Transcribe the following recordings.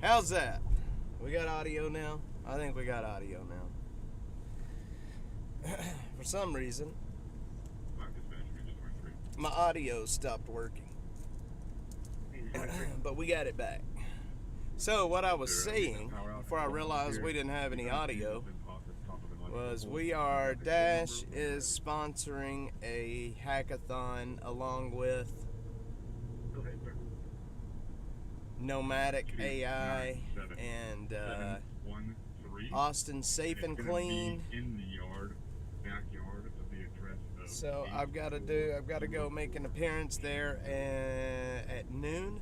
How's that? We got audio now? I think we got audio now. For some reason, my audio stopped working. But we got it back. So what I was saying, before I realized we didn't have any audio, was Dash is sponsoring a hackathon along with Nomadic AI and Austin Safe and Clean. So I've got to go make an appearance there at noon,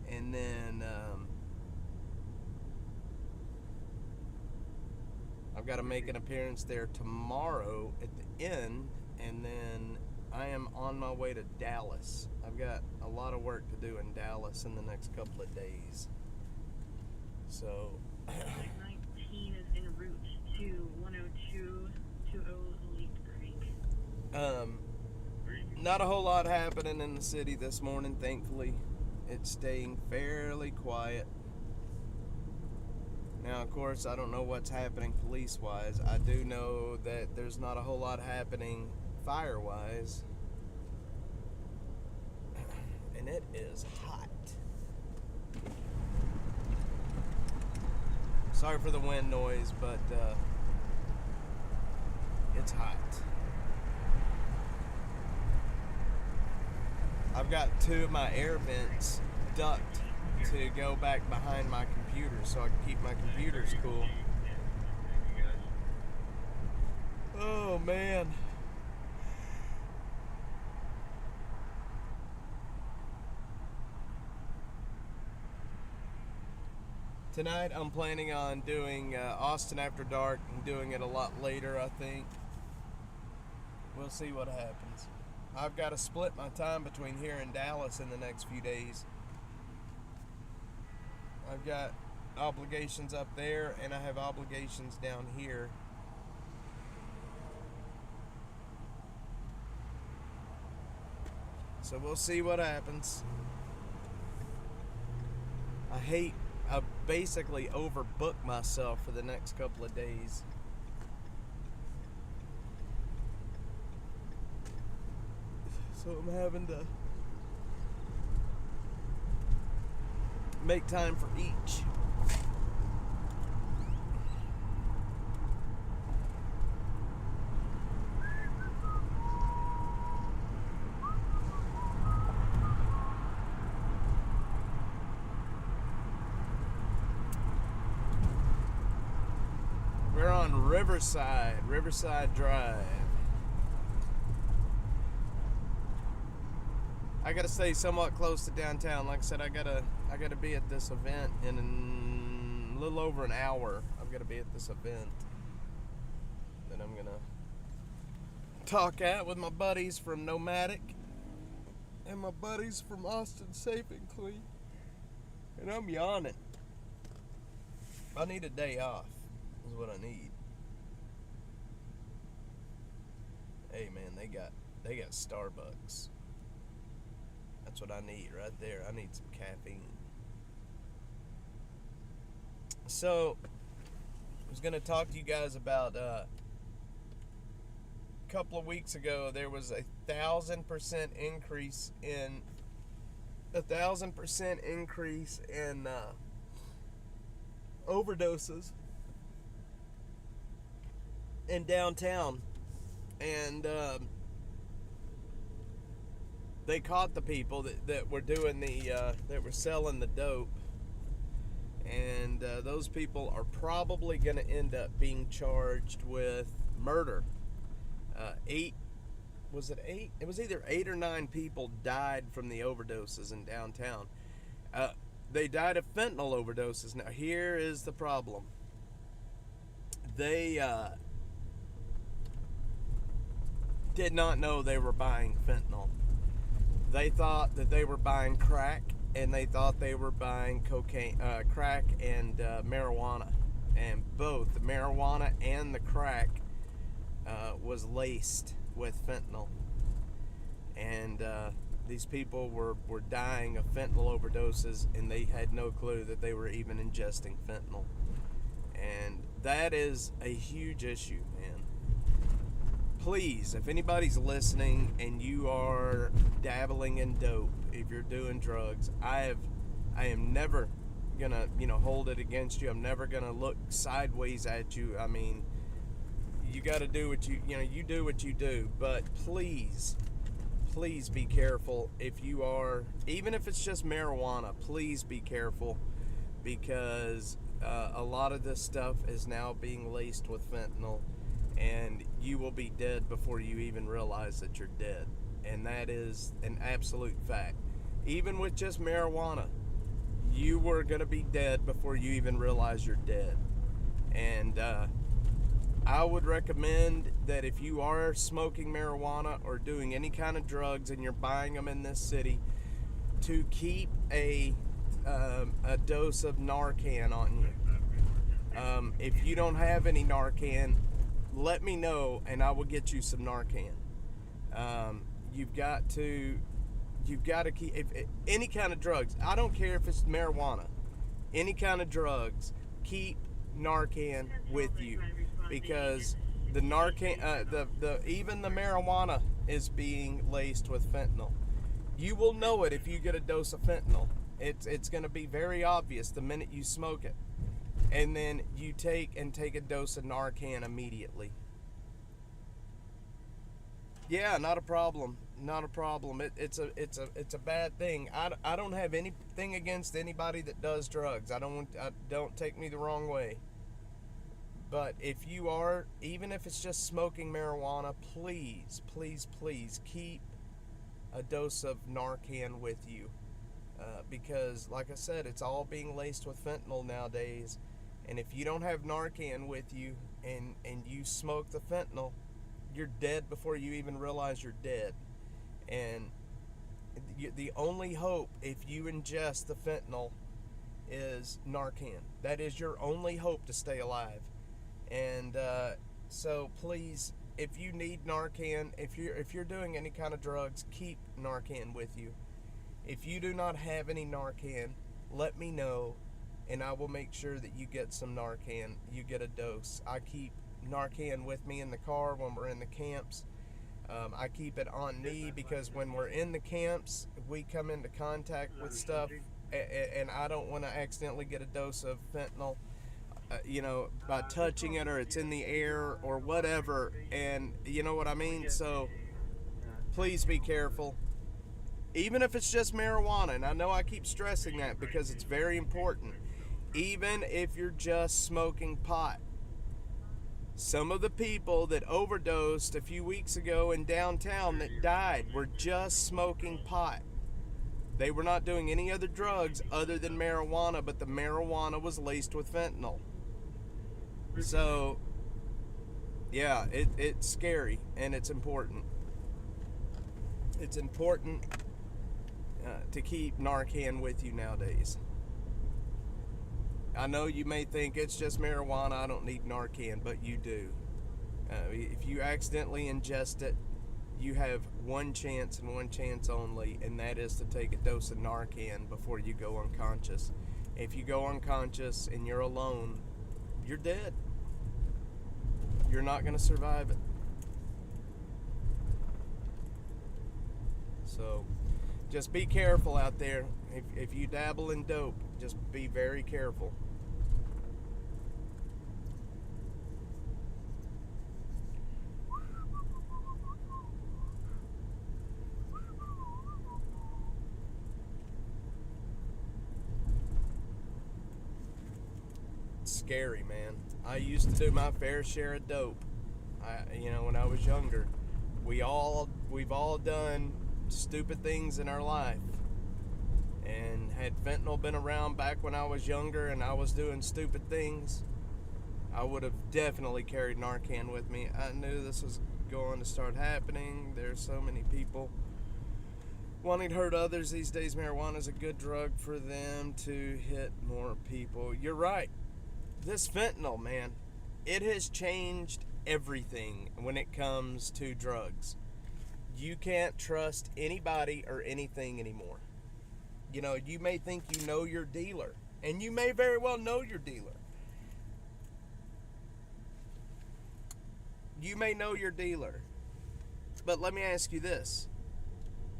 and then I've got to make an appearance there tomorrow at the end, and then I am on my way to Dallas. I've got a lot of work to do in Dallas in the next couple of days. So 19 is en route to 10220 Elite Creek. Not a whole lot happening in the city this morning, thankfully. It's staying fairly quiet. Now, of course, I don't know what's happening police-wise. I do know that there's not a whole lot happening fire-wise. And it is hot. Sorry for the wind noise, but it's hot. I've got two of my air vents ducked to go back behind my computer so I can keep my computers cool. Oh man. Tonight I'm planning on doing Austin After Dark and doing it a lot later, I think. We'll see what happens. I've got to split my time between here and Dallas in the next few days. I've got obligations up there and I have obligations down here. So we'll see what happens. I basically overbooked myself for the next couple of days. So I'm having to make time for each. We're on Riverside Drive. I gotta stay somewhat close to downtown. Like I said, I gotta be at this event in a little over an hour. I've gotta be at this event that I'm gonna talk at with my buddies from Nomadic and my buddies from Austin Safe and Clean. And I'm yawning. I need a day off, is what I need. Hey man, they got Starbucks. That's what I need right there. I need some caffeine. So, I was going to talk to you guys about a couple of weeks ago, there was 1,000% increase in overdoses in downtown. And they caught the people that were doing that were selling the dope, and those people are probably going to end up being charged with murder. It was either 8 or 9 people died from the overdoses in downtown. They died of fentanyl overdoses. Now here is the problem. They did not know they were buying fentanyl. They thought that they were buying crack, and they thought they were buying crack and marijuana. And both the marijuana and the crack was laced with fentanyl. And these people were dying of fentanyl overdoses, and they had no clue that they were even ingesting fentanyl. And that is a huge issue, man. Please, if anybody's listening and you are dabbling in dope, if you're doing drugs, I am never gonna, hold it against you. I'm never gonna look sideways at you. I mean, you got to do what you do what you do. But please be careful if you are, even if it's just marijuana. Please be careful, because a lot of this stuff is now being laced with fentanyl, and you will be dead before you even realize that you're dead. And that is an absolute fact. Even with just marijuana, you were going to be dead before you even realize you're dead. And I would recommend that if you are smoking marijuana or doing any kind of drugs and you're buying them in this city, to keep a dose of Narcan on you. If you don't have any Narcan, let me know and I will get you some Narcan. You've got to keep, if any kind of drugs, I don't care if it's marijuana, any kind of drugs, keep Narcan with you, because the Narcan, even the marijuana is being laced with fentanyl. You will know it if you get a dose of fentanyl. It's going to be very obvious the minute you smoke it. And then you take a dose of Narcan immediately. Yeah, not a problem. Not a problem. It's a bad thing. I don't have anything against anybody that does drugs. I don't take me the wrong way. But if you are, even if it's just smoking marijuana, please keep a dose of Narcan with you. Because, like I said, it's all being laced with fentanyl nowadays. And if you don't have Narcan with you and you smoke the fentanyl, you're dead before you even realize you're dead. And the only hope, if you ingest the fentanyl, is Narcan. That is your only hope to stay alive. And so please, if you need Narcan, if you're doing any kind of drugs, keep Narcan with you. If you do not have any Narcan, let me know, and I will make sure that you get some Narcan. You get a dose. I keep Narcan with me in the car when we're in the camps. I keep it on me because when we're in the camps, we come into contact with stuff, and I don't want to accidentally get a dose of fentanyl, by touching it, or it's in the air or whatever, and you know what I mean? So please be careful. Even if it's just marijuana, and I know I keep stressing that because it's very important. Even if you're just smoking pot. Some of the people that overdosed a few weeks ago in downtown that died were just smoking pot. They were not doing any other drugs other than marijuana, but the marijuana was laced with fentanyl. So, yeah, it's scary, and it's important. It's important to keep Narcan with you nowadays. I know you may think it's just marijuana, I don't need Narcan, but you do. If you accidentally ingest it, you have one chance and one chance only, and that is to take a dose of Narcan before you go unconscious. If you go unconscious and you're alone, you're dead. You're not going to survive it. So, just be careful out there. If you dabble in dope, just be very careful. It's scary, man. I used to do my fair share of dope. When I was younger, we've all done stupid things in our life. And had fentanyl been around back when I was younger and I was doing stupid things, I would have definitely carried Narcan with me. I knew this was going to start happening. There's so many people wanting to hurt others these days. Marijuana is a good drug for them to hit more people. You're right. This fentanyl, man, it has changed everything when it comes to drugs. You can't trust anybody or anything anymore. You know, you may think you know your dealer, and you may very well know your dealer. You may know your dealer, but let me ask you this.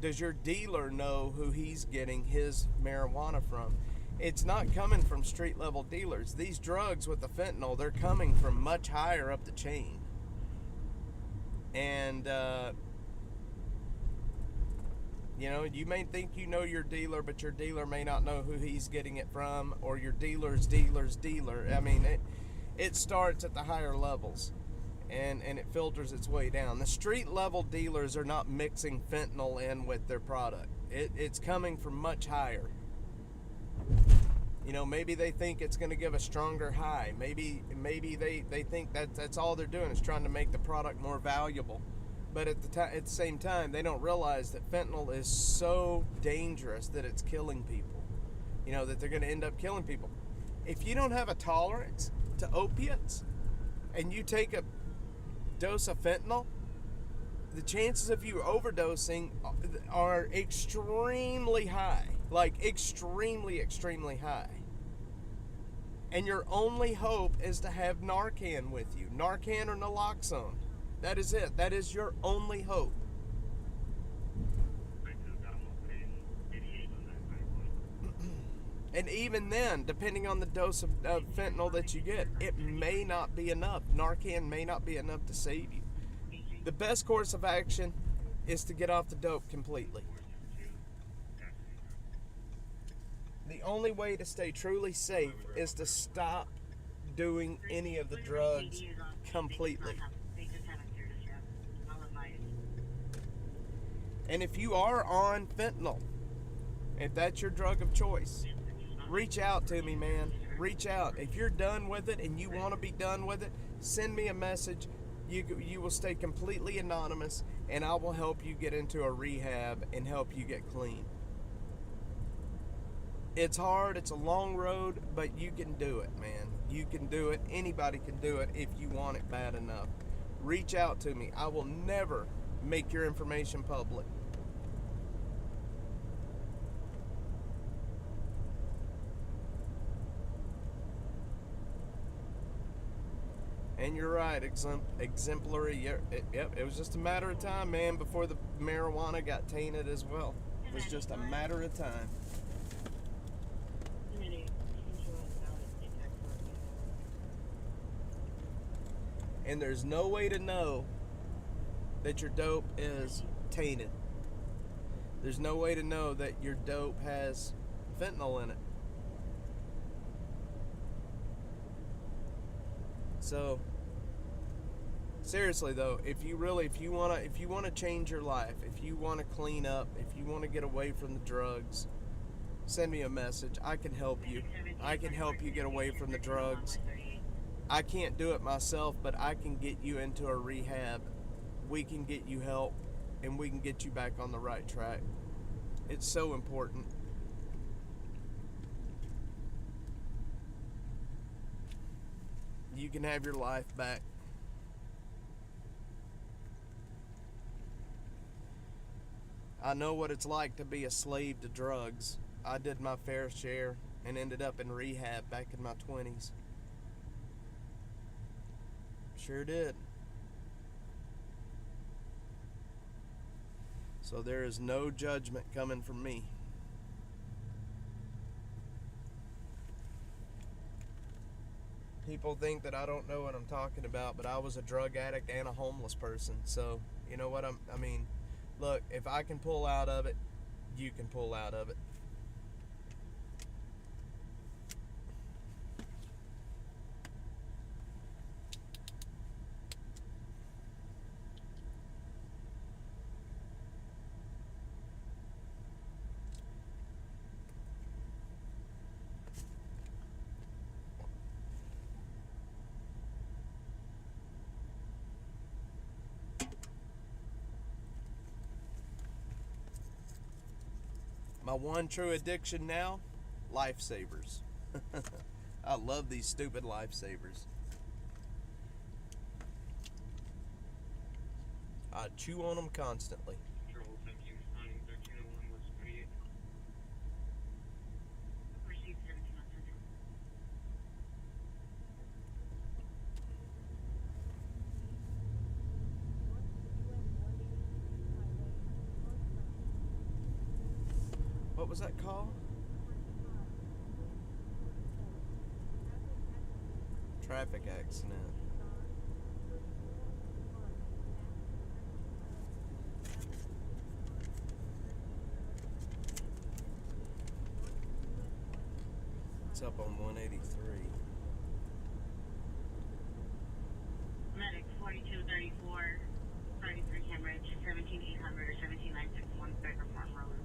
Does your dealer know who he's getting his marijuana from? It's not coming from street level dealers. These drugs with the fentanyl, they're coming from much higher up the chain. And, you know, you may think you know your dealer, but your dealer may not know who he's getting it from, or your dealer's dealer's dealer. I mean, it starts at the higher levels, and it filters its way down. The street level dealers are not mixing fentanyl in with their product. It's coming from much higher. You know, maybe they think it's going to give a stronger high. Maybe they think that's all they're doing is trying to make the product more valuable. But at the same time, they don't realize that fentanyl is so dangerous that it's killing people. You know, that they're going to end up killing people. If you don't have a tolerance to opiates and you take a dose of fentanyl, the chances of you overdosing are extremely high. Like extremely, extremely high. And your only hope is to have Narcan with you. Narcan or naloxone. That is it. That is your only hope. And even then, depending on the dose of fentanyl that you get, it may not be enough. Narcan may not be enough to save you. The best course of action is to get off the dope completely. The only way to stay truly safe is to stop doing any of the drugs completely. And if you are on fentanyl, if that's your drug of choice, reach out to me, man. Reach out. If you're done with it and you want to be done with it, send me a message. You will stay completely anonymous, and I will help you get into a rehab and help you get clean. It's hard. It's a long road, but you can do it, man. You can do it. Anybody can do it if you want it bad enough. Reach out to me. I will never make your information public. And you're right, exemplary. Yep, it was just a matter of time, man, before the marijuana got tainted as well. It was just a matter of time. And there's no way to know that your dope is tainted. There's no way to know that your dope has fentanyl in it. So seriously though, if you want to change your life, if you want to clean up, if you want to get away from the drugs, send me a message. I can help you. I can help you get away from the drugs. I can't do it myself, but I can get you into a rehab. We can get you help, and we can get you back on the right track. It's so important. You can have your life back. I know what it's like to be a slave to drugs. I did my fair share and ended up in rehab back in my 20s. Sure did. So there is no judgment coming from me. People think that I don't know what I'm talking about, but I was a drug addict and a homeless person. So, you know what I mean, look, if I can pull out of it, you can pull out of it. My one true addiction now, lifesavers. I love these stupid lifesavers. I chew on them constantly. Control 17 responding 1301 was 38. Received 17 on Central. What was that call? Traffic accident. It's up on 183. Medic 4234, 33 Cambridge, 17800 or 17961 Becker Farm Road.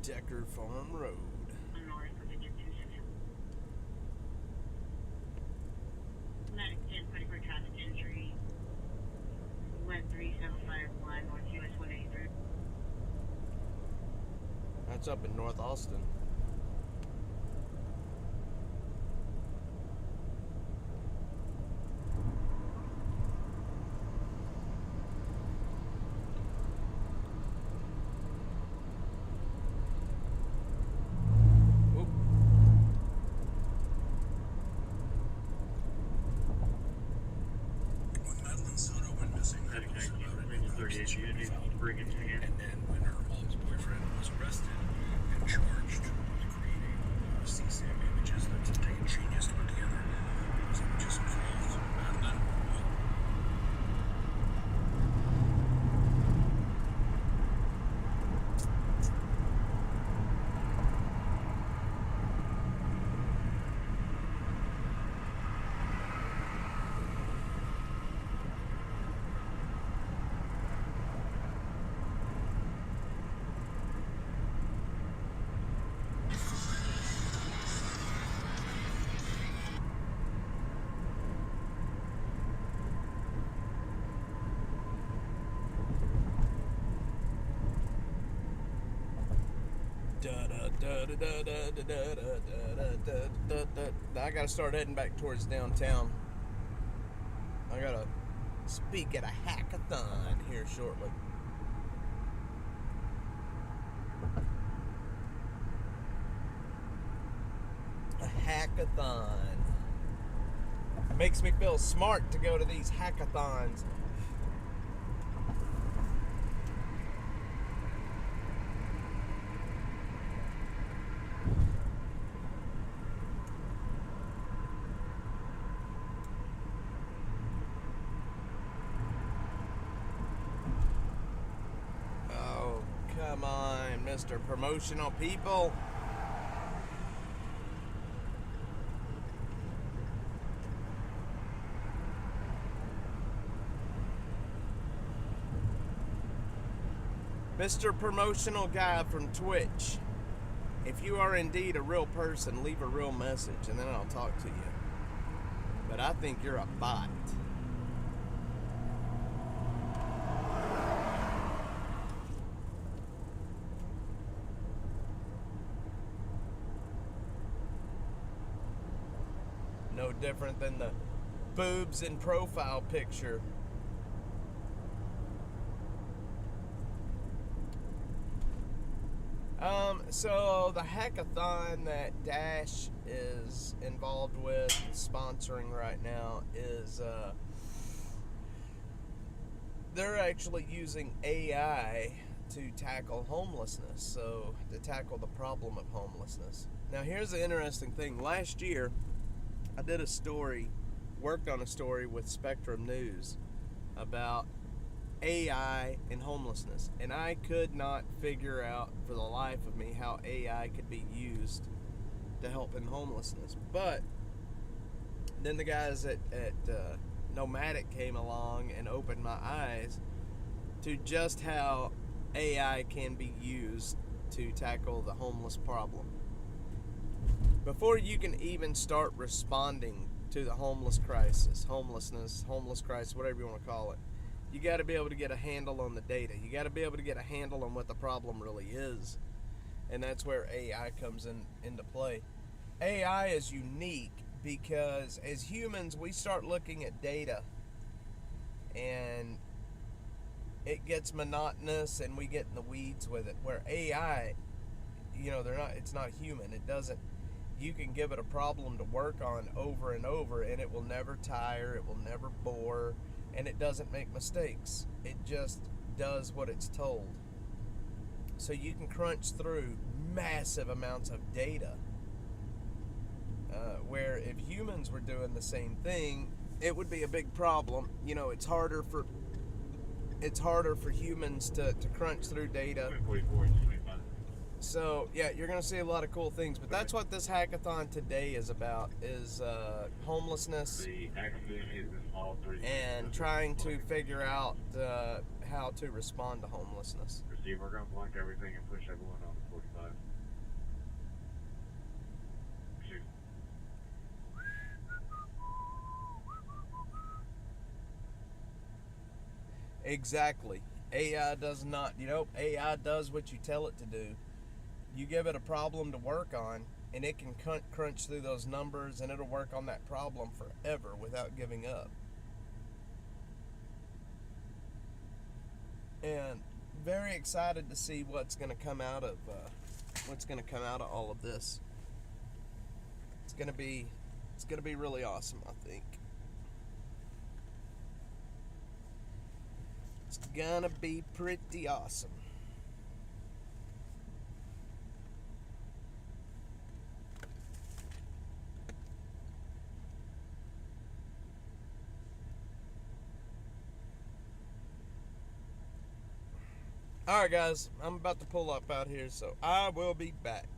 Decker Farm Road. North of Digit 26. Medic 1024 traffic entry. 13751 North US 183. That's up in North Austin. Bring it again. And then when her mom's boyfriend was arrested and charged with creating CSAM images that the genius put together, those images involved Madeline. I gotta start heading back towards downtown. I gotta speak at a hackathon here shortly. A hackathon. It makes me feel smart to go to these hackathons. Come on, Mr. Promotional People. Mr. Promotional Guy from Twitch. If you are indeed a real person, leave a real message and then I'll talk to you. But I think you're a bot. No different than the boobs in profile picture. So the hackathon that Dash is involved with, sponsoring right now, is they're actually using AI to tackle homelessness, so to tackle the problem of homelessness. Now here's the interesting thing. Last year, I did a story, worked on a story with Spectrum News about AI and homelessness, and I could not figure out for the life of me how AI could be used to help in homelessness. But then the guys at Nomadic came along and opened my eyes to just how AI can be used to tackle the homeless problem. before you can even start responding to the homelessness crisis, whatever you want to call it, you got to be able to get a handle on the data. You got to be able to get a handle on what the problem really is. And that's where AI comes into play. AI is unique because as humans, we start looking at data and it gets monotonous and we get in the weeds with it. Where AI, it's not human. It doesn't, you can give it a problem to work on over and over and it will never tire, it will never bore, and it doesn't make mistakes. It just does what it's told. So you can crunch through massive amounts of data. Where if humans were doing the same thing, it would be a big problem. It's harder for humans to crunch through data. 44 and 25. So yeah, you're gonna see a lot of cool things. But that's what this hackathon today is about: is homelessness The accident is in all 3. and trying to figure out how to respond to homelessness. Receive, we're going to blank everything and push everyone on the 45. Shoot. Exactly. AI does not, AI does what you tell it to do. You give it a problem to work on, and it can crunch through those numbers, and it'll work on that problem forever without giving up. And very excited to see what's going to come out of all of this. It's going to be really awesome, I think. It's gonna be pretty awesome. Alright guys, I'm about to pull up out here, so I will be back.